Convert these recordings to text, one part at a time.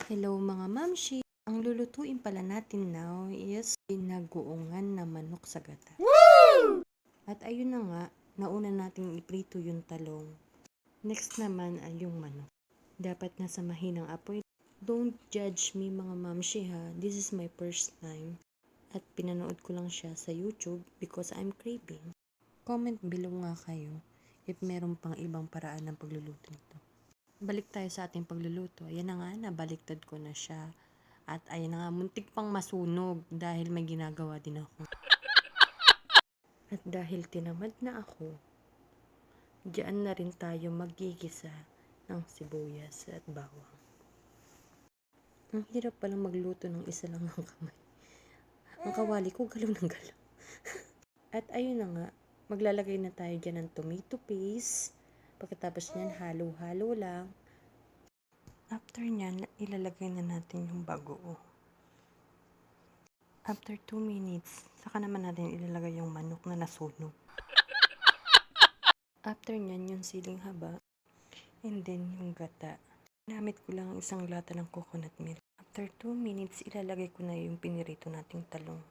Hello mga mamshi! Ang lulutuin pala natin now is pinagoongan na manok sa gata. At ayun na nga, nauna nating iprito yung talong. Next naman ay yung manok. Dapat nasa mahinang apoy. Don't judge me mga mamshi ha, this is my first time. At pinanood ko lang siya sa YouTube because I'm craving. Comment below nga kayo if meron pang ibang paraan ng pagluluto nito. Balik tayo sa ating pagluluto. Ayan na nga, nabaliktad ko na siya. At ayan na nga, muntik pang masunog dahil may ginagawa din ako. At dahil tinamad na ako, diyan na rin tayo magigisa ng sibuyas at bawang. Ang hirap palang magluto ng isa lang ng kamay. Ang kawali ko galaw ng galaw. At ayun na nga, maglalagay na tayo dyan ng tomato paste. Pagkatapos niyan, halo-halo lang. After nyan, ilalagay na natin yung bagoong. After 2 minutes, saka naman natin ilalagay yung manok na nasunog. After nyan, yung siling haba. And then, yung gata. Ginamit ko lang isang lata ng coconut milk. After 2 minutes, ilalagay ko na yung pinirito nating talong.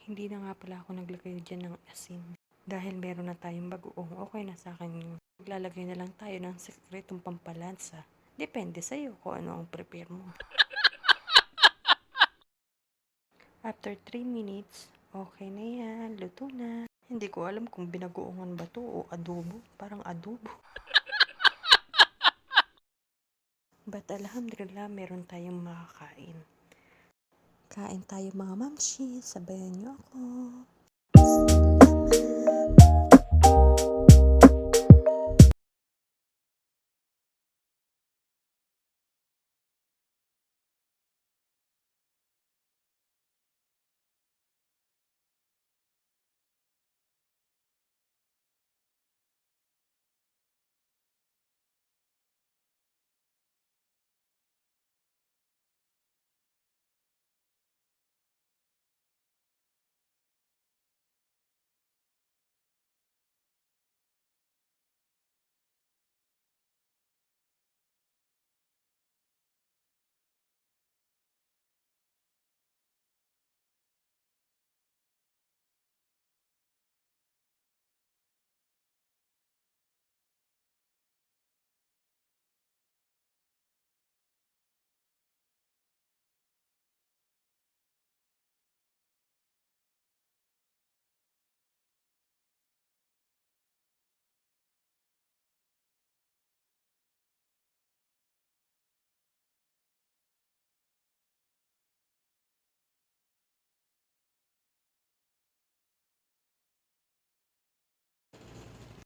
Hindi na nga pala ako naglagay dyan ng asin. Dahil meron na tayong bagoong, okay na sa akin yun. Maglalagay na lang tayo ng sekretong pampalansa. Depende sa'yo kung ano ang prepare mo. After 3 minutes, okay na yan. Luto na. Hindi ko alam kung binagoongan ba to o adobo. Parang adobo. But alhamdulillah, meron tayong makakain. Kain tayo mga mamshi. Sabayan niyo ako.